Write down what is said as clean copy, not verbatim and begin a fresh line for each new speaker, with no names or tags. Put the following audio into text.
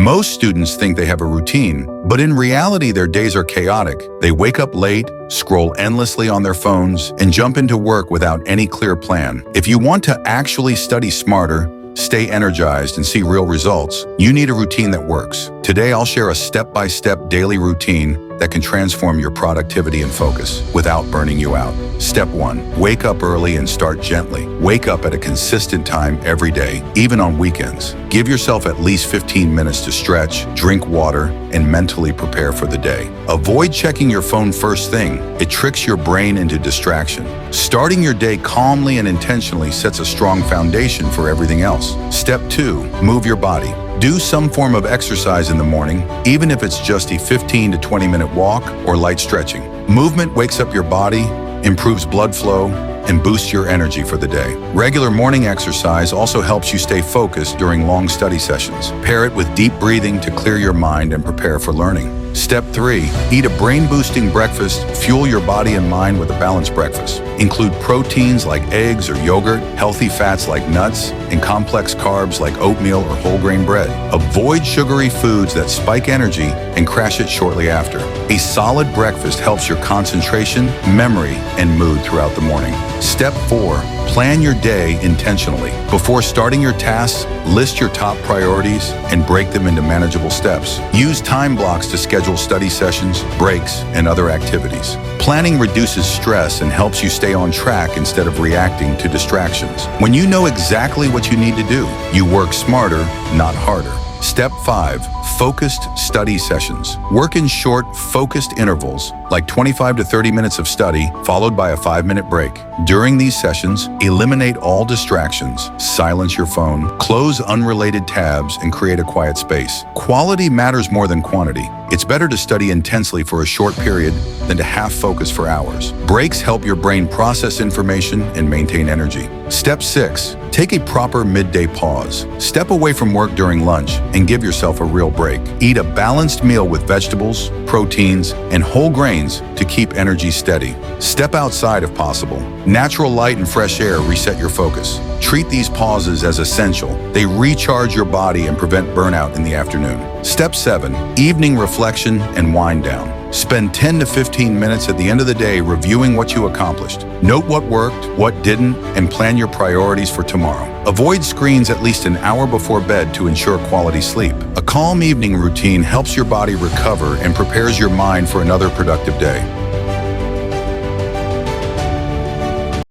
Most students think they have a routine, but in reality, their days are chaotic. They wake up late, scroll endlessly on their phones, and jump into work without any clear plan. If you want to actually study smarter, stay energized, and see real results, you need a routine that works. Today, I'll share a step-by-step daily routine that can transform your productivity and focus without burning you out. Step 1. Wake up early and start gently. Wake up at a consistent time every day, even on weekends. Give yourself at least 15 minutes to stretch, drink water, and mentally prepare for the day. Avoid checking your phone first thing. It tricks your brain into distraction. Starting your day calmly and intentionally sets a strong foundation for everything else. Step 2. Move your body. Do some form of exercise in the morning, even if it's just a 15 to 20-minute walk or light stretching. Movement wakes up your body, improves blood flow, and boosts your energy for the day. Regular morning exercise also helps you stay focused during long study sessions. Pair it with deep breathing to clear your mind and prepare for learning. Step 3. Eat a brain-boosting breakfast. Fuel your body and mind with a balanced breakfast. Include proteins like eggs or yogurt, healthy fats like nuts, and complex carbs like oatmeal or whole grain bread. Avoid sugary foods that spike energy and crash it shortly after. A solid breakfast helps your concentration, memory, and mood throughout the morning. Step 4. Plan your day intentionally. Before starting your tasks, list your top priorities and break them into manageable steps. Use time blocks to schedule study sessions, breaks, and other activities. Planning reduces stress and helps you stay on track instead of reacting to distractions. When you know exactly what you need to do, you work smarter, not harder. Step 5. Focused study sessions. Work in short, focused intervals, like 25 to 30 minutes of study, followed by a 5-minute break. During these sessions, eliminate all distractions, silence your phone, close unrelated tabs, and create a quiet space. Quality matters more than quantity. It's better to study intensely for a short period than to half focus for hours. Breaks help your brain process information and maintain energy. Step 6. Take a proper midday pause. Step away from work during lunch and give yourself a real break. Eat a balanced meal with vegetables, proteins, and whole grains to keep energy steady. Step outside if possible. Natural light and fresh air reset your focus. Treat these pauses as essential. They recharge your body and prevent burnout in the afternoon. Step 7. Evening reflection and wind down. Spend 10 to 15 minutes at the end of the day reviewing what you accomplished. Note what worked, what didn't, and plan your priorities for tomorrow. Avoid screens at least an hour before bed to ensure quality sleep. A calm evening routine helps your body recover and prepares your mind for another productive day.